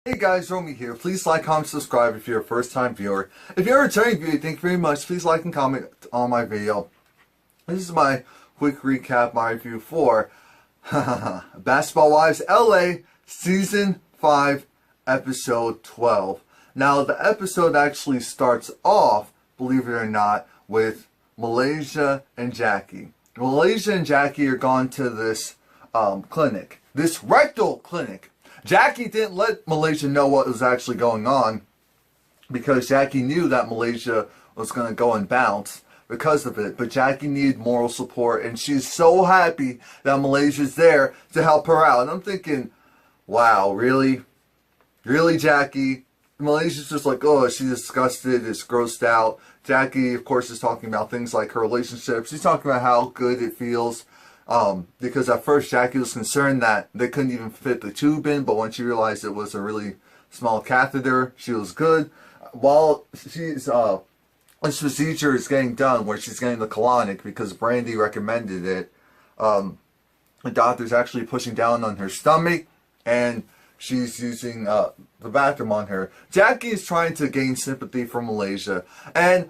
Hey guys, Romie here. Please like, comment, subscribe if you're a first time viewer. If you're a returning viewer, thank you very much. Please like and comment on my video. This is my quick recap, my review for Basketball Wives LA Season 5 Episode 12. Now the episode actually starts off, believe it or not, with Malaysia and Jackie. Malaysia and Jackie are gone to this clinic, this rectal clinic. Jackie didn't let Malaysia know what was actually going on because Jackie knew that Malaysia was going to go and bounce because of it. But Jackie needed moral support, and she's so happy that Malaysia's there to help her out. And I'm thinking, wow, really? Really, Jackie? Malaysia's just like, oh, she's disgusted, is grossed out. Jackie, of course, is talking about things like her relationship. She's talking about how good it feels. Because at first Jackie was concerned that they couldn't even fit the tube in, but when she realized it was a really small catheter, she was good. While she's, this procedure is getting done, where she's getting the colonic because Brandy recommended it, the doctor's actually pushing down on her stomach, and she's using the bathroom on her. Jackie is trying to gain sympathy from Malaysia, and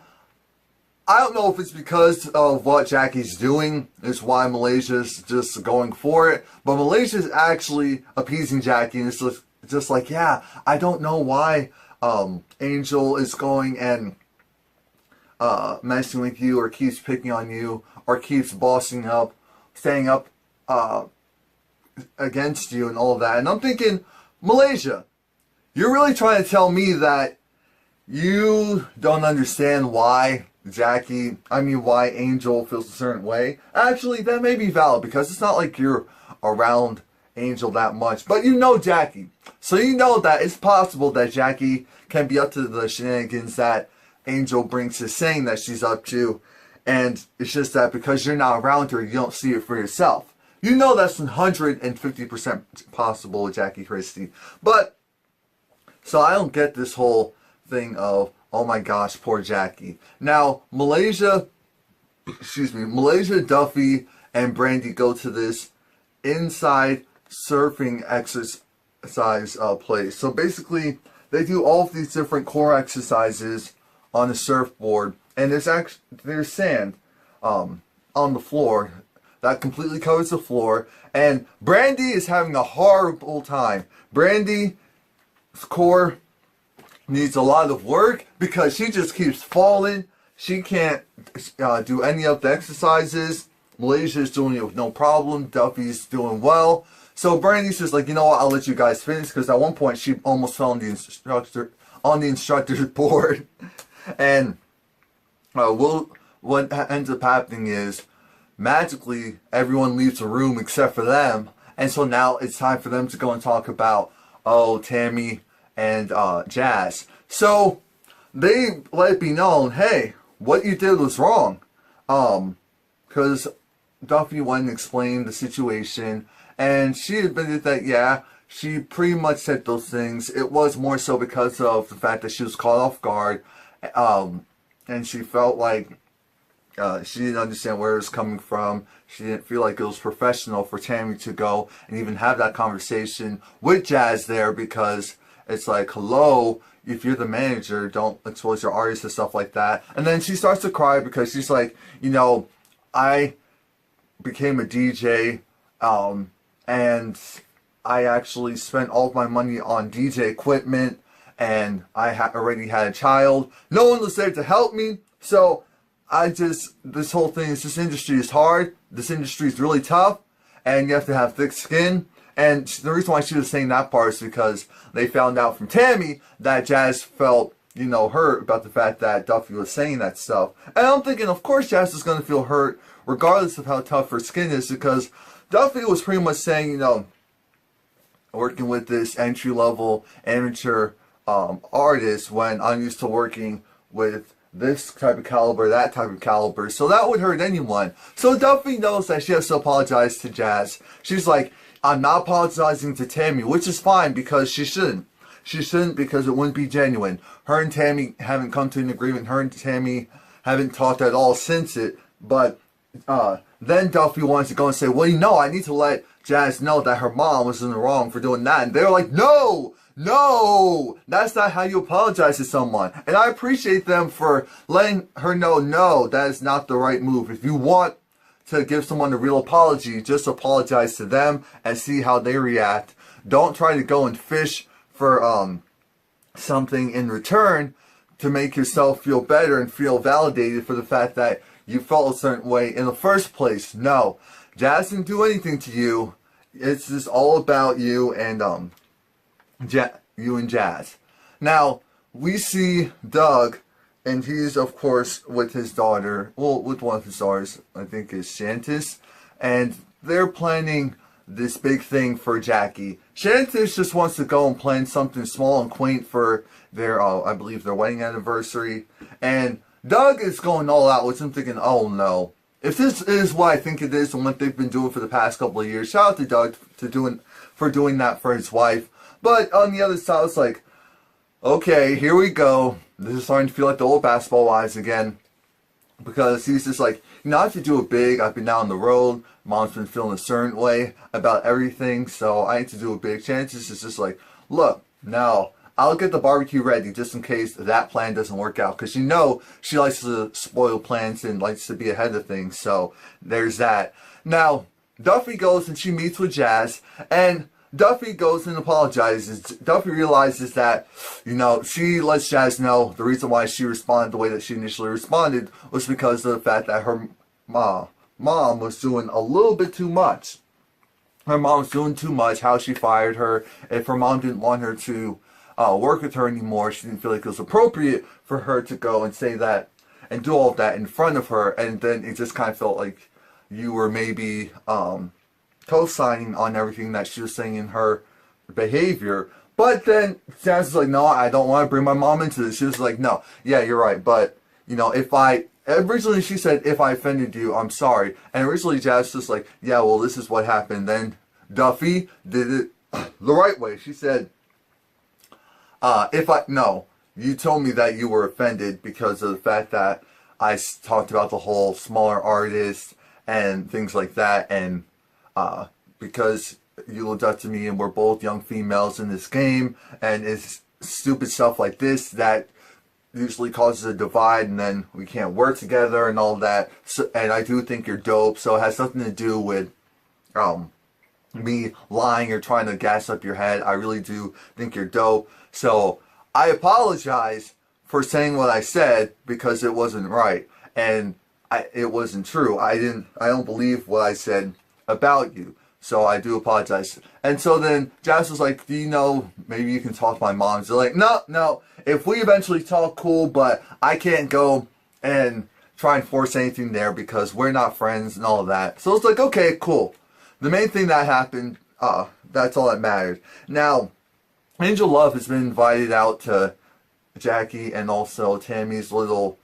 I don't know if it's because of what Jackie's doing is why Malaysia's just going for it, but Malaysia's actually appeasing Jackie, and it's just like, yeah, I don't know why Angel is going and messing with you, or keeps picking on you, or keeps bossing up, staying up against you and all that. And I'm thinking, Malaysia, you're really trying to tell me that you don't understand why why Angel feels a certain way? Actually, that may be valid, because it's not like you're around Angel that much. But you know Jackie. So you know that it's possible that Jackie can be up to the shenanigans that Angel brings to saying that she's up to. And it's just that because you're not around her, you don't see it for yourself. You know that's 150% possible with Jackie Christie. But, so I don't get this whole thing of, oh my gosh, poor Jackie. Now, Malaysia, Duffey, and go to this inside surfing exercise place. So basically, they do all of these different core exercises on a surfboard, and there's sand on the floor that completely covers the floor, and Brandy is having a horrible time. Brandy's core needs a lot of work because she just keeps falling. She can't do any of the exercises. Malaysia's doing it with no problem. Duffy's doing well. So Brandy's just like, you know what, I'll let you guys finish, because at one point she almost fell on the instructor's board. And what ends up happening is, magically, everyone leaves the room except for them. And so now it's time for them to go and talk about, oh, Tammy and Jazz. So they let it be known, hey, what you did was wrong. Because Duffy went and explained the situation, and she admitted that, yeah, she pretty much said those things. It was more so because of the fact that she was caught off guard, and she felt like she didn't understand where it was coming from. She didn't feel like it was professional for Tammy to go and even have that conversation with Jazz there, because it's like, hello, if you're the manager, don't expose your artists and stuff like that. And then she starts to cry because she's like, you know, I became a DJ, and I actually spent all of my money on DJ equipment, and I already had a child. No one was there to help me, so this whole thing is, this industry is hard, this industry is really tough, and you have to have thick skin. And the reason why she was saying that part is because they found out from Tammy that Jazz felt, you know, hurt about the fact that Duffy was saying that stuff. And I'm thinking, of course Jazz is going to feel hurt regardless of how tough her skin is, because Duffy was pretty much saying, you know, working with this entry-level amateur artist when I'm used to working with this type of caliber, that type of caliber, so that would hurt anyone. So Duffy knows that she has to apologize to Jazz. She's like, I'm not apologizing to Tammy, which is fine, because she shouldn't. She shouldn't, because it wouldn't be genuine. Her and Tammy haven't come to an agreement. Her and Tammy haven't talked at all since it. But then Duffy wants to go and say, well, you know, I need to let Jazz know that her mom was in the wrong for doing that. And they're like, no, No, that's not how you apologize to someone. And I appreciate them for letting her know, no, that is not the right move. If you want to give someone a real apology, just apologize to them and see how they react. Don't try to go and fish for something in return to make yourself feel better and feel validated for the fact that you felt a certain way in the first place. No, Jazz didn't do anything to you. It's just all about you and you and Jazz. Now, we see Doug, and he's, of course, with his daughter, well, with one of his daughters, I think is Shantis, and they're planning this big thing for Jackie. Shantis just wants to go and plan something small and quaint for their, I believe, their wedding anniversary, and Doug is going all out, which I'm thinking, oh no. If this is what I think it is and what they've been doing for the past couple of years, shout out to Doug for doing that for his wife. But on the other side, it's like, okay, here we go. This is starting to feel like the old basketball wives again. Because he's just like, you know, I have to do it big. I've been down the road. Mom's been feeling a certain way about everything. So I need to do a big. Chances is just like, look, now I'll get the barbecue ready just in case that plan doesn't work out. Because you know she likes to spoil plans and likes to be ahead of things. So there's that. Now, Duffey goes and she meets with Jazz. And Duffey goes and apologizes. Duffey realizes that, you know, she lets Jazz know the reason why she responded the way that she initially responded was because of the fact that her mom was doing a little bit too much. Her mom was doing too much, how she fired her. If her mom didn't want her to work with her anymore, she didn't feel like it was appropriate for her to go and say that and do all of that in front of her. And then it just kind of felt like you were maybe co-signing on everything that she was saying in her behavior. But then Jazz is like, no, I don't want to bring my mom into this. She was like, no, yeah, you're right. But, you know, originally she said, if I offended you, I'm sorry. And originally Jazz was just like, yeah, well, this is what happened. Then Duffey did it the right way. She said, no, you told me that you were offended because of the fact that I talked about the whole smaller artists and things like that. And because you looked up to me and we're both young females in this game, and it's stupid stuff like this that usually causes a divide, and then we can't work together and all that. So, and I do think you're dope, so it has nothing to do with me lying or trying to gas up your head. I really do think you're dope. So I apologize for saying what I said because it wasn't right and it wasn't true. I don't believe what I said about you, so I do apologize. And so then Jazz was like, do you know, maybe you can talk to my mom? So like, no, if we eventually talk, cool, but I can't go and try and force anything there because we're not friends and all of that. So it's like, okay, cool. The main thing that happened, that's all that mattered. Now, Angel Love has been invited out to Jackie and also Tammy's little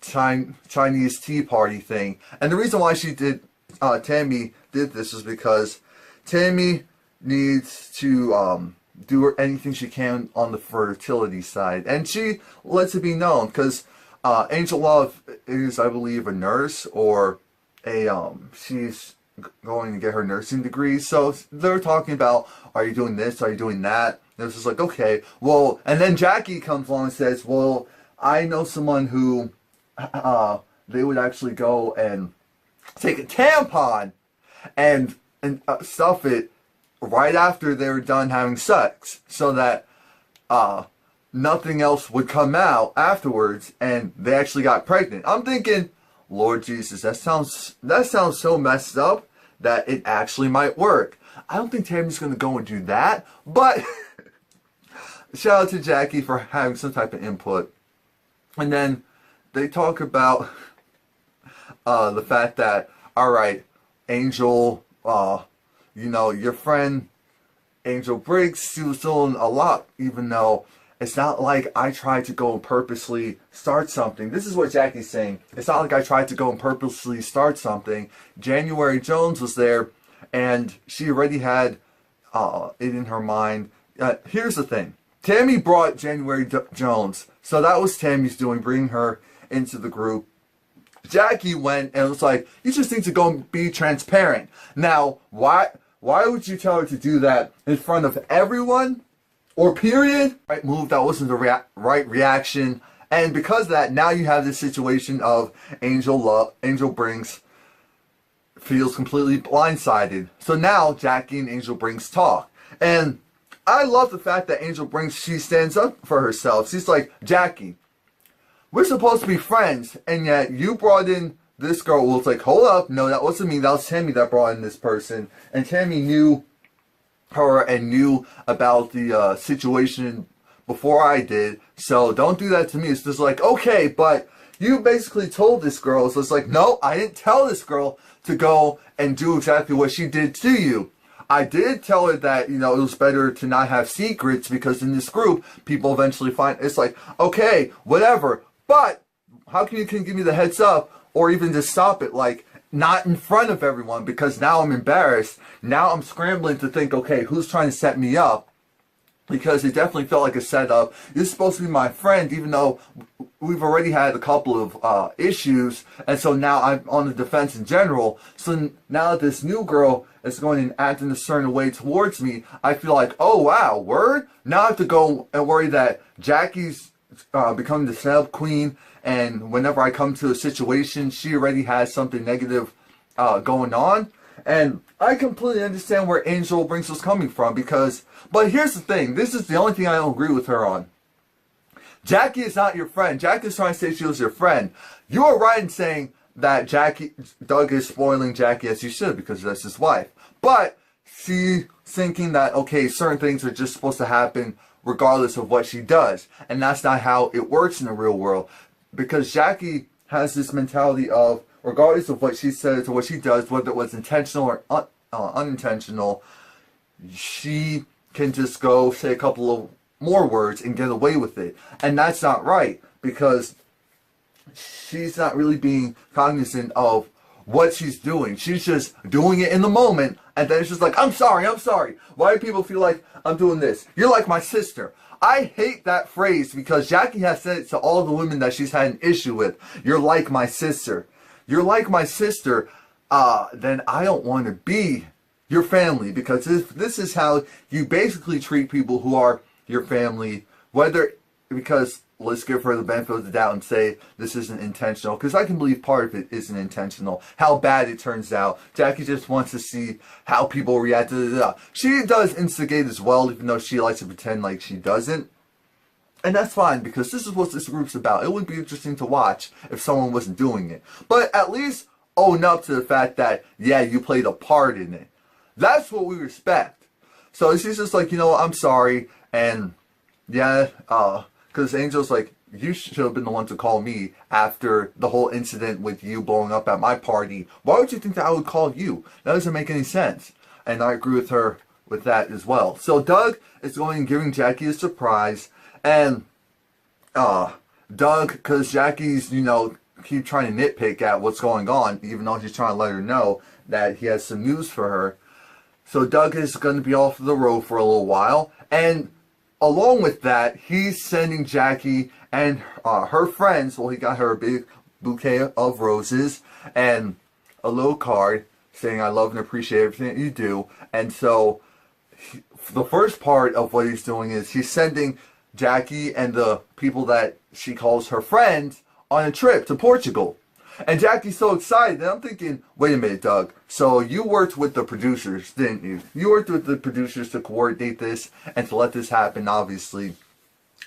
Chinese tea party thing. And the reason why Tammy did this is because Tammy needs to do anything she can on the fertility side. And she lets it be known because Angel Love is, I believe, a nurse or she's going to get her nursing degree. So they're talking about, are you doing this? Are you doing that? And it's just like, okay, well, and then Jackie comes along and says, well, I know someone who they would actually go and take a tampon and stuff it right after they were done having sex so that nothing else would come out afterwards and they actually got pregnant. I'm thinking, Lord Jesus, that sounds so messed up that it actually might work. I don't think Tammy's going to go and do that, but shout out to Jackie for having some type of input. And then they talk about the fact that, all right, Angel, you know, your friend Angel Briggs, she was doing a lot, even though it's not like I tried to go and purposely start something. This is what Jackie's saying. It's not like I tried to go and purposely start something. January Jones was there, and she already had it in her mind. Here's the thing. Tammy brought January Jones, so that was Tammy's doing, bringing her into the group. Jackie went and was like, you just need to go and be transparent. Now, why would you tell her to do that in front of everyone? or period. Right move, that wasn't the right reaction. And because of that, now you have this situation of Angel Brinks feels completely blindsided. So now Jackie and Angel Brinks talk. And I love the fact that Angel Brinks, she stands up for herself. She's like, Jackie, we're supposed to be friends, and yet you brought in this girl. Well, it's like, hold up, no, that wasn't me, that was Tammy that brought in this person. And Tammy knew her and knew about the situation before I did, so don't do that to me. It's just like, okay, but you basically told this girl. So it's like, no, I didn't tell this girl to go and do exactly what she did to you. I did tell her that, you know, it was better to not have secrets, because in this group, people eventually find, it's like, okay, whatever, but how can you give me the heads up, or even just stop it, like, not in front of everyone, because now I'm embarrassed. Now I'm scrambling to think, okay, who's trying to set me up? Because it definitely felt like a setup. You're supposed to be my friend, even though we've already had a couple of issues, and so now I'm on the defense in general. So now that this new girl is going and acting a certain way towards me, I feel like, oh wow, word? Now I have to go and worry that Jackie's becoming the setup queen, and whenever I come to a situation, she already has something negative going on. And I completely understand where Angel Brinks was coming from, because, but here's the thing, this is the only thing I don't agree with her on. Jackie is not your friend. Jackie is trying to say she was your friend. You are right in saying that Doug is spoiling Jackie, as he should, because that's his wife. But she's thinking that, okay, certain things are just supposed to happen regardless of what she does. And that's not how it works in the real world. Because Jackie has this mentality of, regardless of what she says or what she does, whether it was intentional or unintentional, she can just go say a couple of more words and get away with it. And that's not right, because she's not really being cognizant of what she's doing. She's just doing it in the moment, and then it's just like, I'm sorry, I'm sorry. Why do people feel like I'm doing this? You're like my sister. I hate that phrase, because Jackie has said it to all the women that she's had an issue with. You're like my sister. You're like my sister, then I don't want to be your family, because this is how you basically treat people who are your family, because let's give her the benefit of the doubt and say this isn't intentional, because I can believe part of it isn't intentional. How bad it turns out. Jackie just wants to see how people react to it. She does instigate as well, even though she likes to pretend like she doesn't. And that's fine, because this is what this group's about. It would be interesting to watch if someone wasn't doing it. But at least own up to the fact that, yeah, you played a part in it. That's what we respect. So she's just like, you know what, I'm sorry. And yeah, because Angel's like, you should have been the one to call me after the whole incident with you blowing up at my party. Why would you think that I would call you? That doesn't make any sense. And I agree with her with that as well. So Doug is going and giving Jackie a surprise. And Doug, because Jackie's, you know, keep trying to nitpick at what's going on, even though he's trying to let her know that he has some news for her. So Doug is going to be off the road for a little while. And along with that, he's sending Jackie and her friends, well, he got her a big bouquet of roses and a little card saying, I love and appreciate everything that you do. And so the first part of what he's doing is he's sending Jackie and the people that she calls her friends on a trip to Portugal. And Jackie's so excited, and I'm thinking, wait a minute, Doug. So you worked with the producers, didn't you? You worked with the producers to coordinate this and to let this happen, obviously.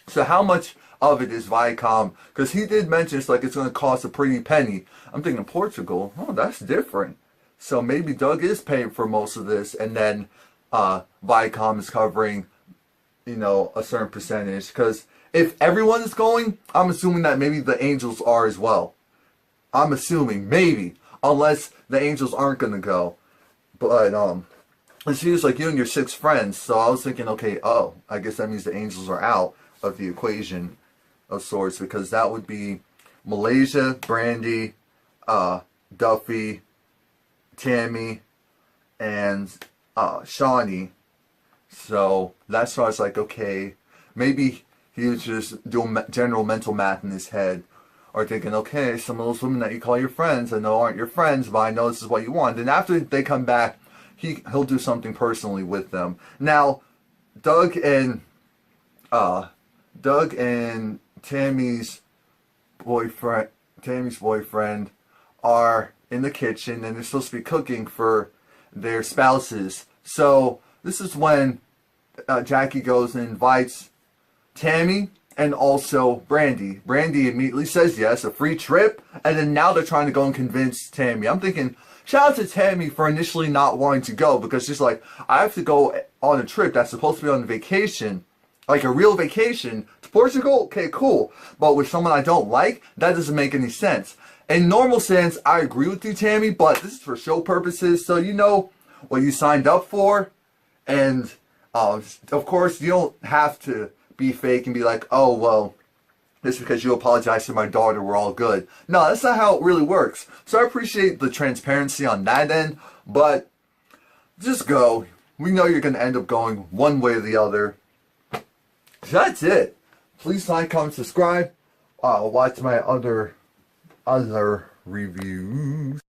So how much of it is Viacom? Because he did mention it's like it's going to cost a pretty penny. I'm thinking Portugal. Oh, that's different. So maybe Doug is paying for most of this, and then Viacom is covering, you know, a certain percentage. Because if everyone is going, I'm assuming that maybe the Angels are as well. I'm assuming, maybe, unless the Angels aren't going to go. But, and she was like, you and your 6 friends, so I was thinking, okay, oh, I guess that means the Angels are out of the equation of sorts, because that would be Malaysia, Brandy, Duffey, Tammy, and Shawnee. So that's why I was like, okay, maybe he was just doing general mental math in his head, or thinking, okay, some of those women that you call your friends, I know aren't your friends, but I know this is what you want. And after they come back, he'll do something personally with them. Now, Doug and Doug and Tammy's boyfriend are in the kitchen and they're supposed to be cooking for their spouses. So this is when Jackie goes and invites Tammy and also Brandy. Brandy immediately says yes, a free trip, and then now they're trying to go and convince Tammy. I'm thinking, shout out to Tammy for initially not wanting to go, because she's like, I have to go on a trip that's supposed to be on vacation, like a real vacation, to Portugal? Okay, cool. But with someone I don't like, that doesn't make any sense. In normal sense, I agree with you, Tammy, but this is for show purposes, so you know what you signed up for, and of course, you don't have to be fake and be like, oh, well, just because you apologize to my daughter, we're all good. No, that's not how it really works. So I appreciate the transparency on that end, but just go. We know you're going to end up going one way or the other. That's it. Please like, comment, subscribe. Watch my other reviews.